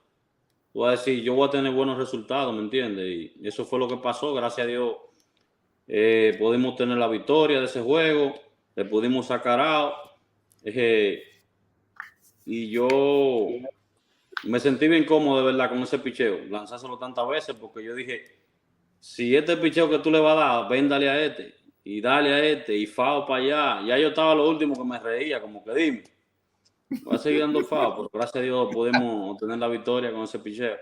B: tú vas a decir, yo voy a tener buenos resultados, ¿me entiendes? Y eso fue lo que pasó, gracias a Dios. Pudimos tener la victoria de ese juego, le pudimos sacar out, y yo me sentí bien cómodo de verdad con ese picheo, lanzárselo tantas veces, porque yo dije, si este picheo que tú le vas a dar, ven, dale a este, y dale a este, y fao para allá. Ya yo estaba lo último que me reía, como que dime, voy a seguir dando fao, pero gracias a Dios pudimos obtener la victoria con ese picheo.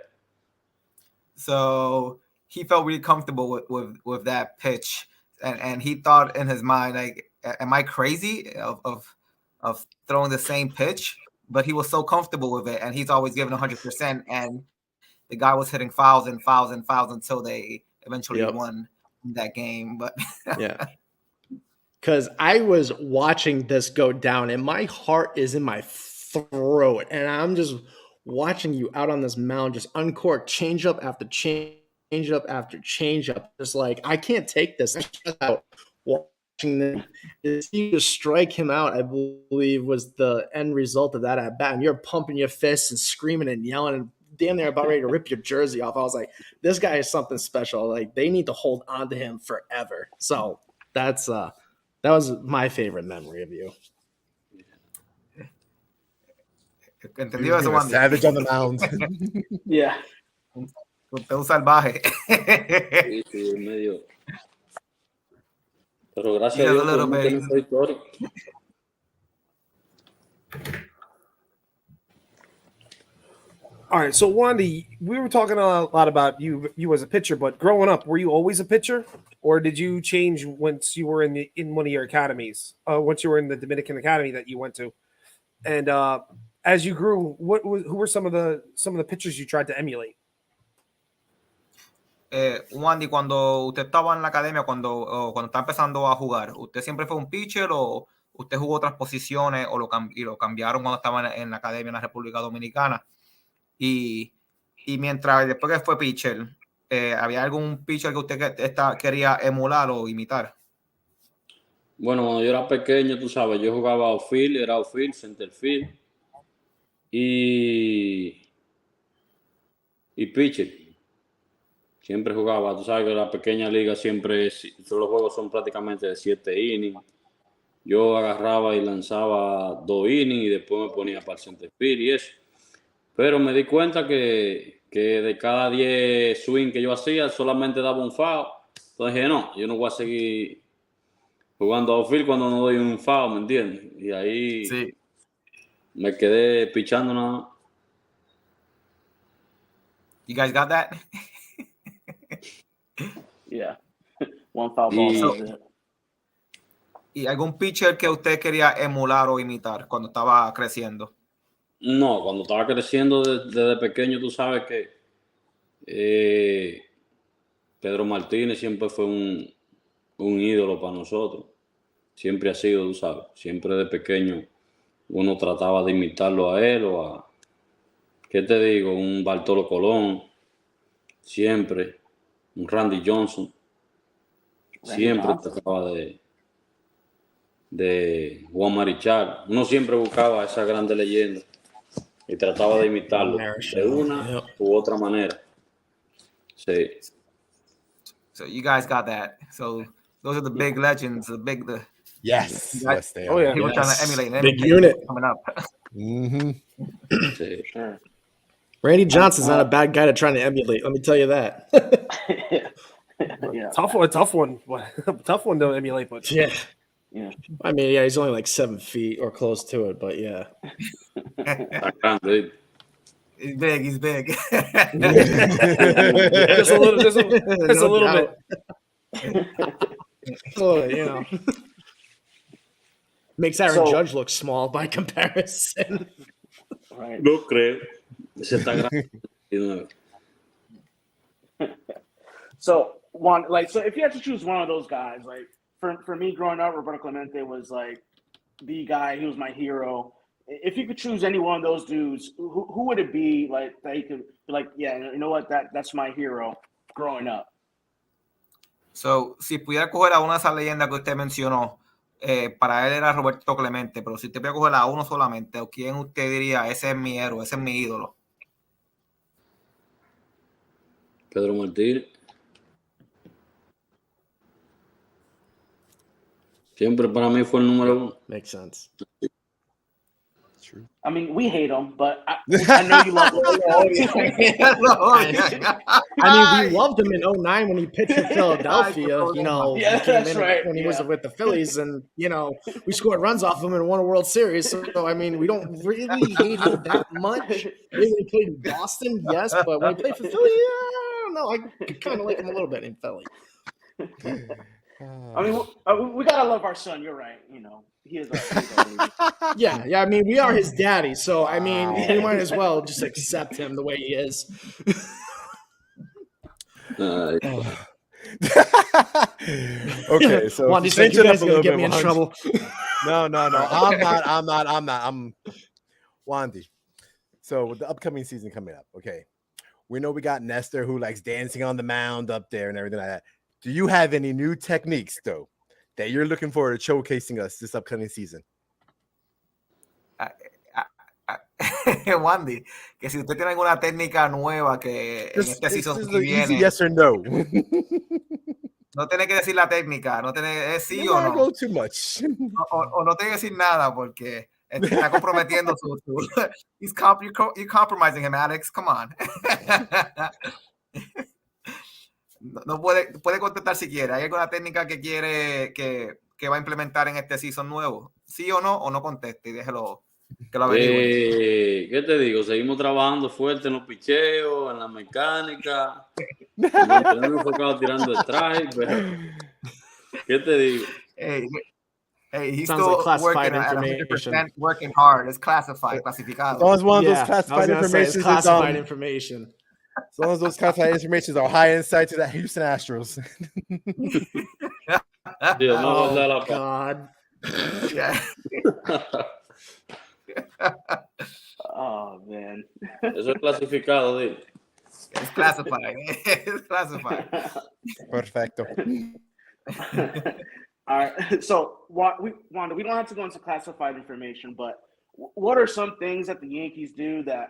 E: So he felt really comfortable with that pitch, and he thought in his mind, like, am I crazy of throwing the same pitch? But he was so comfortable with it, and he's always given 100%. And the guy was hitting fouls and fouls and fouls until they eventually won that game. But
D: yeah, because I was watching this go down, and my heart is in my throat, and I'm just watching you out on this mound, just uncork changeup after changeup after changeup. Just like, I can't take this. Out watching them, you just strike him out, I believe, was the end result of that at bat. And you're pumping your fists and screaming and yelling and damn near about ready to rip your jersey off. I was like, this guy is something special. Like, they need to hold on to him forever. So that's That was my favorite memory of you.
E: ¿Entendió eso,
C: You're a
E: Wandy?
C: savage on the mound.
F: Yeah.
E: Usted un salvaje.
B: Sí, sí, es medio. Pero gracias
E: He
B: a
E: has a
B: Dios
E: little
B: podemos
E: bit.
B: tener esa historia.
A: All right, so Wandy, we were talking a lot about you as a pitcher, but growing up, were you always a pitcher, or did you change once you were in one of your academies? Once you were in the Dominican Academy that you went to, and as you grew, who were some of the pitchers you tried to emulate?
E: Wandy, cuando usted estaba en la academia, cuando está empezando a jugar, ¿usted siempre fue un pitcher o usted jugó otras posiciones o lo cambiaron cuando estaba en la academia en la República Dominicana? Y mientras después que fue pitcher, ¿había algún pitcher que usted quería emular o imitar?
B: Bueno, cuando yo era pequeño, tú sabes, yo jugaba outfield, era outfield, centerfield y pitcher. Siempre jugaba, tú sabes que la pequeña liga siempre, todos los juegos son prácticamente de 7 innings. Yo agarraba y lanzaba 2 innings y después me ponía para el centerfield y eso. Pero me di cuenta que de cada 10 swing que yo hacía, solamente daba un foul. Entonces dije, no, yo no voy a seguir jugando outfield cuando no doy un foul, ¿me entiendes? Y ahí
E: Sí.
B: me quedé pichando nada más.
E: You guys got that?
F: Yeah. One foul ball.
E: ¿Y algún pitcher que usted quería emular o imitar cuando estaba creciendo?
B: No, cuando estaba creciendo desde pequeño, tú sabes que Pedro Martínez siempre fue un ídolo para nosotros. Siempre ha sido, tú sabes, siempre de pequeño uno trataba de imitarlo a él o a, ¿qué te digo? Un Bartolo Colón, siempre, un Randy Johnson, siempre trataba de Juan Marichal. Uno siempre buscaba esa grande leyenda y trataba de imitarlo de una u otra manera. Sí.
E: So you guys got that. So those are the big legends,
C: Yes,
E: Right.
C: yes, they
A: Oh,
C: are.
A: yeah.
E: people trying to emulate and
D: Big
E: imitate
D: unit.
E: coming up.
C: Mm-hmm.
B: Sí.
F: Sure.
D: Randy Johnson's not a bad guy to try to emulate. Let me tell you that.
F: Yeah.
A: Tough one, tough one to emulate, but
D: Yeah.
F: Yeah.
D: I mean, yeah, he's only like 7 feet or close to it, but yeah.
B: Está grande.
E: He's big.
A: just a little, just a little bit.
D: Well, you know, makes Aaron
F: So-
D: Judge look small by comparison.
F: Right.
B: No creo. Ese está grande.
F: So so if you had to choose one of those guys, like for me growing up, Roberto Clemente was like the guy. He was my hero. If you could choose any one of those dudes, who would it be? Like that you could be like, yeah, you know what, that's my hero growing up.
E: So, si pudiera coger a una de esas leyendas que usted mencionó, para él era Roberto Clemente, pero si usted pudiera coger a uno solamente, ¿o quién usted diría, ese es mi héroe, ese es mi ídolo?
B: Pedro Martínez. Siempre para mí fue el número 1.
D: Makes sense.
C: True.
F: I mean, we hate him, but I know you love him.
D: I mean, we loved him in 2009 when he pitched for Philadelphia. You know,
F: Yeah,
D: he came
F: that's
D: in
F: right.
D: when he was
F: Yeah.
D: with the Phillies, and you know, we scored runs off him and won a World Series. So I mean, we don't really hate him that much. Maybe when he played in Boston, yes, but when he played for Philly, I don't know. I kind of like him a little bit in Philly.
F: I mean, we gotta love our son. You're right. You know, he is our baby.
D: Yeah. I mean, we are his daddy, so I mean, we might as well just accept him the way he is.
C: Okay, so
D: Wandy
C: to
D: said,
C: change
D: "You
C: it up
D: guys
C: a
D: are
C: little
D: gonna get
C: bit,
D: me in
C: Wandy.
D: trouble."
C: No, I'm not. I'm Wandy. So with the upcoming season coming up, okay, we know we got Nestor who likes dancing on the mound up there and everything like that. Do you have any new techniques though that you're looking forward to showcasing us this upcoming season?
E: Wandy, que si usted tiene alguna técnica nueva que en este
C: This
E: season
C: is
E: que
C: an easy
E: viene,
C: yes or no.
E: no tenés que decir la técnica, no tenés, es sí
C: Let's
E: o
C: not
E: no.
C: go too much.
E: O no tenés que decir nada porque está comprometiendo su you're compromising him, Alex. Come on. No puede contestar si quiere. ¿Hay alguna técnica que quiere que va a implementar en este season nuevo? ¿Sí o no conteste y déjelo que lo averigüe.
B: ¿Qué te digo? Seguimos trabajando fuerte en los picheos, en la mecánica. Nos mantenemos enfocados tirando strike, pero ¿qué te digo?
E: Hey, he's
D: Sounds like
E: still
D: classified
E: working at
D: information.
E: 100%, working hard. It's classified,
C: As
E: clasificado.
C: long as one of those
D: Yeah, I was
C: classified
D: gonna say it's
C: information is
D: classified information.
C: as long as those classified information are high insight to the Houston Astros.
B: Dios, no
D: Oh,
B: guardar la paz.
D: God.
E: Yeah.
F: Oh man.
B: Eso es clasificado, dile.
E: It's classified. It's classified.
C: Perfecto.
F: All right. So, Wanda, we don't have to go into classified information, but what are some things that the Yankees do that?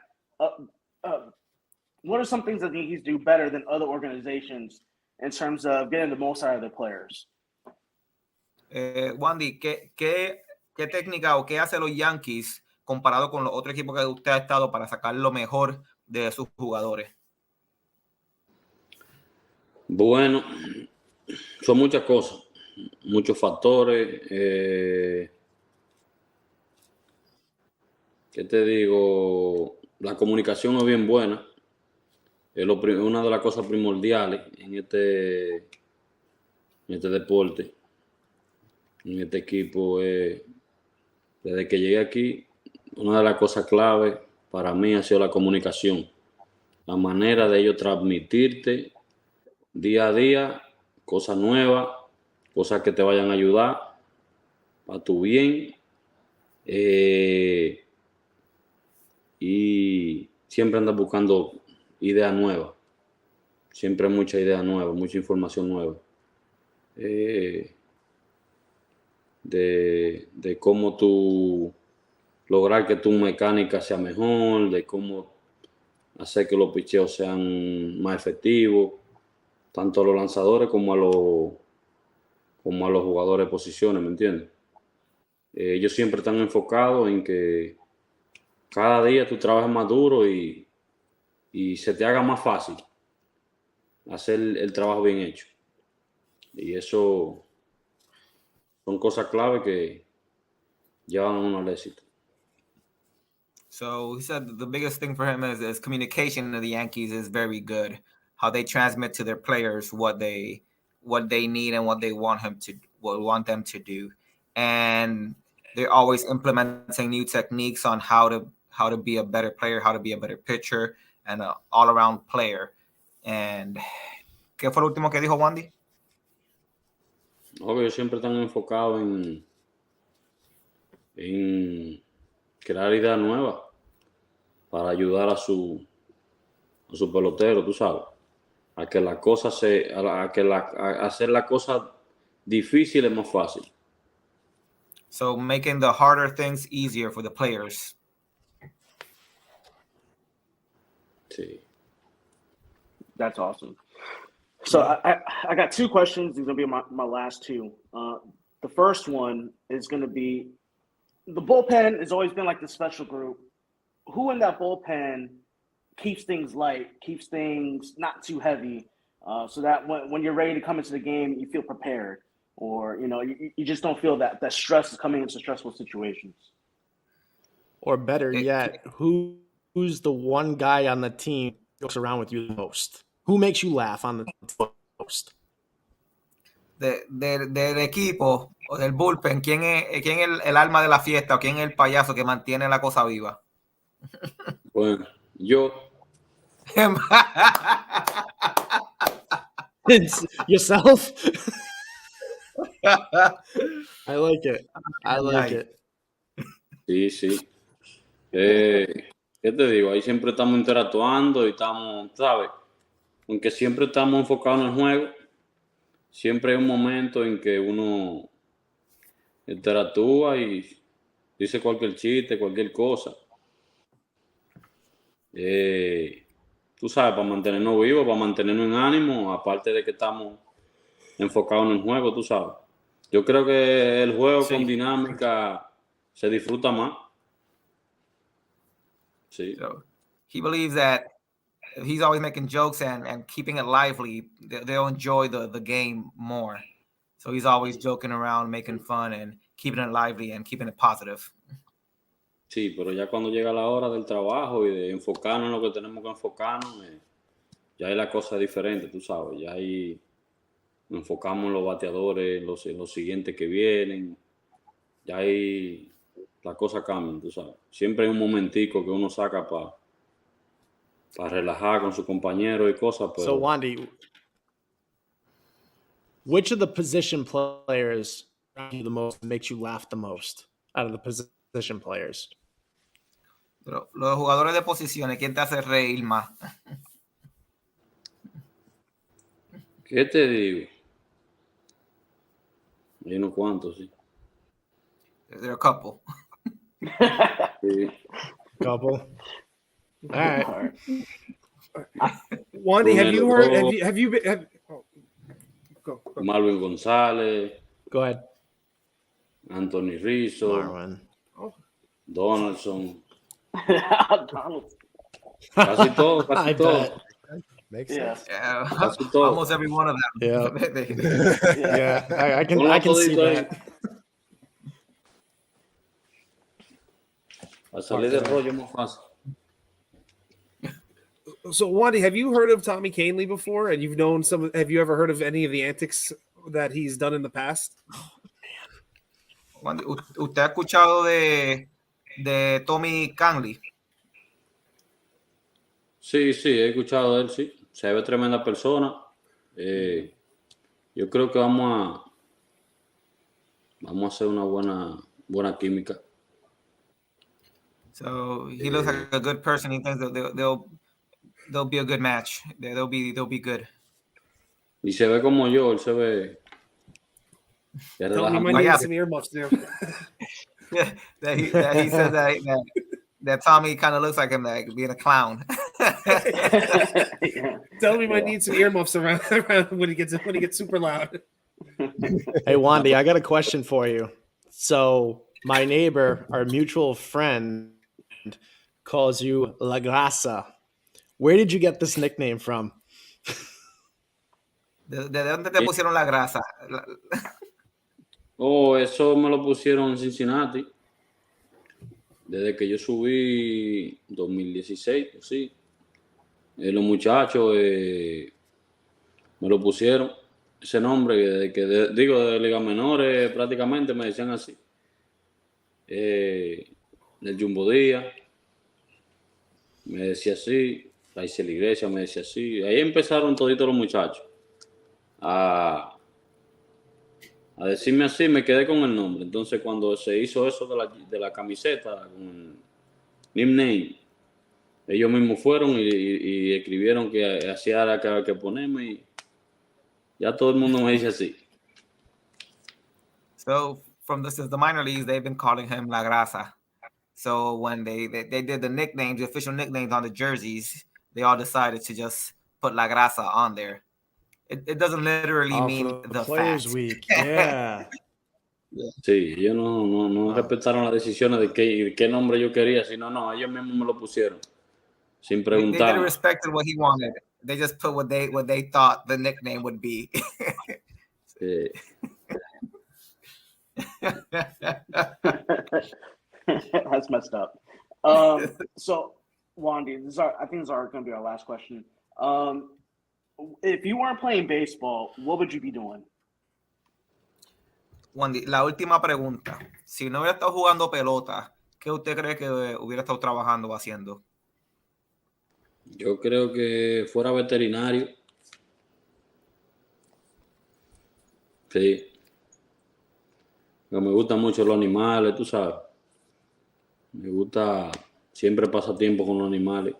F: What are some things that the Yankees do better than other organizations in terms of getting the most out of their players?
E: Wandy, ¿qué técnica o qué hace los Yankees comparado con los otros equipos que usted ha estado para sacar lo mejor de sus jugadores?
B: Bueno, son muchas cosas, muchos factores. ¿Qué te digo? La comunicación es bien buena. Es una de las cosas primordiales en este deporte, en este equipo. Desde que llegué aquí, una de las cosas clave para mí ha sido la comunicación. La manera de ellos transmitirte día a día cosas nuevas, cosas que te vayan a ayudar a tu bien. Y siempre andas buscando ideas nuevas. Siempre hay mucha idea nueva, mucha información nueva. De cómo tú lograr que tu mecánica sea mejor, de cómo hacer que los picheos sean más efectivos, tanto a los lanzadores como a los jugadores de posiciones, ¿me entiendes? Ellos siempre están enfocados en que cada día tú trabajes más duro y se te haga más fácil hacer el trabajo bien hecho. Y eso son cosas clave que llevan a uno al éxito.
E: So he said the biggest thing for him is communication of the Yankees is very good. How they transmit to their players what they need and what they want them to do, and they're always implementing new techniques on how to be a better player, how to be a better pitcher, and an all-around player. And ¿qué fue lo último que dijo Wandy?
B: Obvio, siempre están enfocados en crear ideas nuevas para ayudar a su pelotero, tú sabes, a que las cosas hacer las cosas difíciles más fácil.
E: So making the harder things easier for the players.
B: Sí.
F: That's awesome. So I got two questions. These are going to be my last two. The first one is going to be, the bullpen has always been like the special group. Who in that bullpen keeps things light, keeps things not too heavy, so that when you're ready to come into the game, you feel prepared, or you just don't feel that stress is coming into stressful situations?
D: Or better yet, who's the one guy on the team who jokes around with you the most? Who makes you laugh on the most?
E: Del equipo o del bullpen, ¿quién es el alma de la fiesta o quién es el payaso que mantiene la cosa viva?
B: Bueno, yo.
D: Yourself? I like it. I like it.
B: Sí. ¿Qué te digo? Ahí siempre estamos interactuando y estamos, ¿sabes? Aunque siempre estamos enfocados en el juego, siempre hay un momento en que uno interactúa y dice cualquier chiste, cualquier cosa. Tú sabes, para mantenernos vivos, para mantenernos en ánimo, aparte de que estamos enfocado en el juego, tú sabes. Yo creo que el juego
E: Sí.
B: con dinámica se disfruta más. Sí.
E: So he believes that if he's always making jokes and keeping it lively, they'll enjoy the game more. So he's always joking around, making fun, and keeping it lively and keeping it positive.
B: Sí, pero ya cuando llega la hora del trabajo y de enfocarnos en lo que tenemos que enfocarnos, ya ahí la cosa es diferente, tú sabes. Ya ahí nos enfocamos en los bateadores, en los siguientes que vienen. Ya ahí la cosa cambia, tú sabes. Siempre hay un momentico que uno saca para relajar con su compañero y cosas, pero...
D: So, Wandy, which of the position players you the most makes you laugh the most out of the position players?
E: Pero los jugadores de posiciones, ¿quién te hace reír más?
B: ¿Qué te digo? Hay unos cuantos, sí.
E: There are a couple.
B: Sí.
D: Couple. All right.
A: Wandy, have you heard?
B: Brunel
A: Have you been? Go.
B: Marvin González,
D: Go ahead,
B: Anthony Rizzo,
D: Marvin.
B: Donaldson,
F: Donald.
B: casi todo, casi
D: I
B: todo.
D: bet.
C: Makes
F: Yeah.
C: sense.
E: Yeah,
B: Casi todo.
E: almost every one of them.
D: Yeah. Yeah, I can
B: Ponlo
D: I can see
B: todito ahí.
D: that.
B: A salir del rollo más fácil.
A: So, Wandy, have you heard of Tommy Canley before? And you've known some. Have you ever heard of any of the antics that he's done in the past?
E: ¿Usted ha escuchado de Tommy Canley?
B: Sí, he escuchado de él, sí. Se ve tremenda persona. Yo creo que vamos a hacer una buena química.
E: So he looks like a good person. He thinks that they'll be a good match. They'll be good.
B: Y se ve como yo, él se ve. Se
A: Tell me,
B: relaja
A: might
B: mucho.
A: need some earmuffs there.
E: that he says that Tommy kind of looks like him, like being a clown.
F: Yeah.
A: Tell me, might need some earmuffs around when he gets super loud.
D: Hey, Wandy, I got a question for you. So, my neighbor, our mutual friend, calls you La Grasa. Where did you get this nickname from?
E: ¿De dónde te pusieron la grasa?
B: Eso me lo pusieron en Cincinnati. Desde que yo subí 2016, pues sí. Los muchachos me lo pusieron ese nombre, desde que de ligas menores prácticamente me decían así. El Jumbo Díaz me decía así, la Iglesia me decía así. Ahí empezaron toditos los muchachos a decirme así, me quedé con el nombre. Entonces, cuando se hizo eso de la camiseta, con nickname, ellos mismos fueron y escribieron que hacía la que ponerme y ya todo el mundo me dice así.
E: So since the minor leagues, they've been calling him La Grasa. So when they did the nicknames, the official nicknames on the jerseys, they all decided to just put La Grasa on there. It doesn't literally mean the
D: Players
E: fat.
D: Week. Yeah.
B: Sí, ellos no respetaron las decisiones de qué nombre yo quería, sino ellos mismos me lo pusieron, sin
E: They didn't
B: preguntar.
E: respect what he wanted. They just put what they thought the nickname would be.
F: That's messed up. So, Wandy, I think this is going to be our last question. If you weren't playing baseball, what would you be doing?
E: Wandy, la última pregunta. Si no hubiera estado jugando pelota, ¿qué usted cree que hubiera estado trabajando o haciendo?
B: Yo creo que fuera veterinario. Sí. Me gustan mucho los animales, tú sabes. Me gusta siempre pasar tiempo con los animales,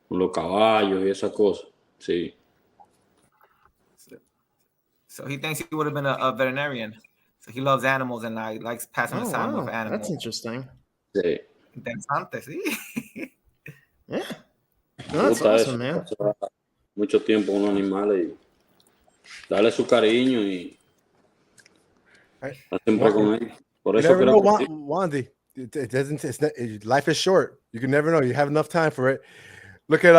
B: con los caballos y esas cosas. Sí.
E: So he thinks he would have been a veterinarian. So he loves animals and likes passing his time with animals.
D: That's interesting.
B: Sí.
E: Interesante, sí.
D: Yeah.
B: Me
D: No, that's
B: gusta
D: awesome,
B: eso,
D: man.
B: pasar mucho tiempo con los animales darle su cariño y
C: Right.
B: estar siempre con él. Por
C: You
B: eso
C: never know,
B: creo que sí.
C: Wandy. It doesn't. Life is short. You can never know. You have enough time for it. Look at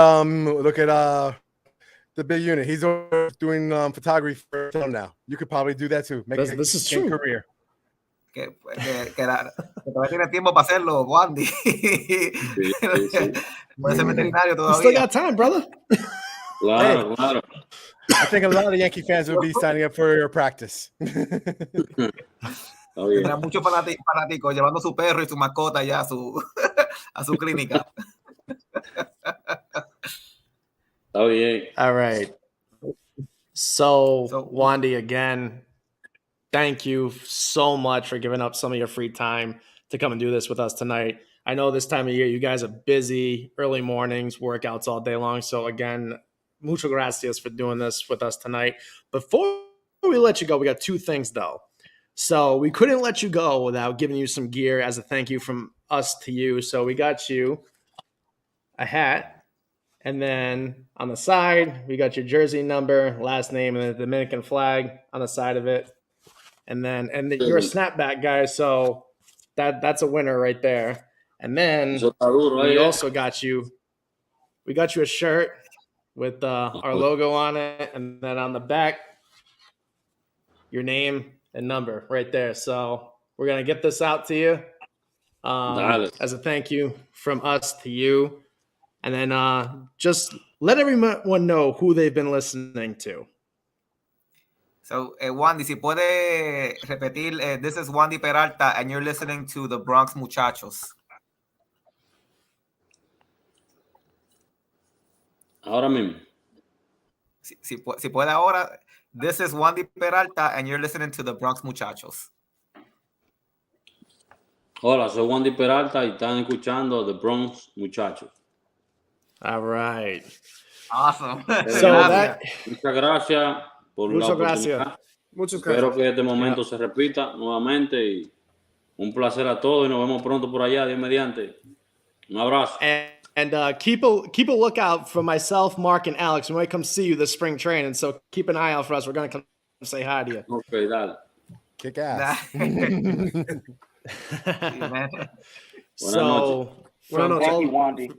C: the big unit. He's doing photography for film now. You could probably do that too. Make
D: This is
C: a
D: true.
C: career.
E: Que todavía tiene tiempo para hacerlo, Wandy.
B: Sí, sí.
E: Puede ser veterinario
D: You still
E: todavía.
D: got time, brother.
B: Claro, claro.
C: I think a lot of Yankee fans would be signing up for your practice.
B: Está bien.
E: Era muchos fanáticos llevando su perro y su mascota ya a su clínica.
B: Está bien.
D: All right. So,
E: So-
D: Wandy, again, thank you so much for giving up some of your free time to come and do this with us tonight. I know this time of year you guys are busy, early mornings, workouts all day long. So, again, muchas gracias for doing this with us tonight. Before we let you go, we got two things, though. So, we couldn't let you go without giving you some gear as a thank you from us to you. So, we got you a hat. And then on the side, we got your jersey number, last name, and the Dominican flag on the side of it. And you're a snapback guy, so that's a winner right there. And then
B: Eso está duro,
D: we
B: eh.
D: also got you a shirt with our logo on it, and then on the back, your name and number right there. So we're gonna get this out to you as a thank you from us to you. And then just let everyone know who they've been listening to.
E: So, Wandy, si puede repetir, this is Wandy Peralta, and you're listening to the Bronx Muchachos.
B: Ahora mismo.
E: Si puede ahora, this is Wandy Peralta, and you're listening to the Bronx Muchachos.
B: Hola, soy Wandy Peralta y están escuchando The Bronx Muchachos.
D: All right.
E: Awesome.
D: So
E: Gracias.
B: Muchas gracias por la
D: Muchas
B: oportunidad.
D: gracias.
A: Muchas
B: Espero
A: gracias.
B: que este momento se repita nuevamente y un placer a todos y nos vemos pronto por allá, Dios mediante. Un abrazo.
D: And keep a lookout for myself, Mark, and Alex. We might come see you this spring training, so keep an eye out for us. We're gonna come say hi to you.
B: Ok, dale.
C: Kick ass.
E: Sí, man.
D: So
A: Buenas noches.
F: Thank you, Wandy.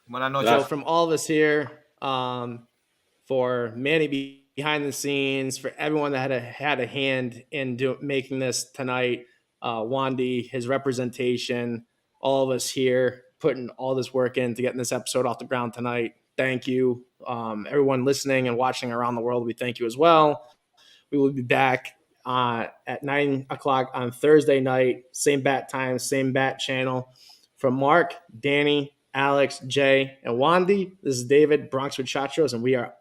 E: Buenas noches.
D: So from all of us here, for Manny behind the scenes, for everyone that had a hand in making this tonight, Wandy, his representation, all of us here putting all this work into getting this episode off the ground tonight. Thank you. Everyone listening and watching around the world, we thank you as well. We will be back at 9 o'clock on Thursday night, same bat time, same bat channel. From Mark, Danny, Alex, Jay, and Wandy, this is David, Bronx Muchachos, and we are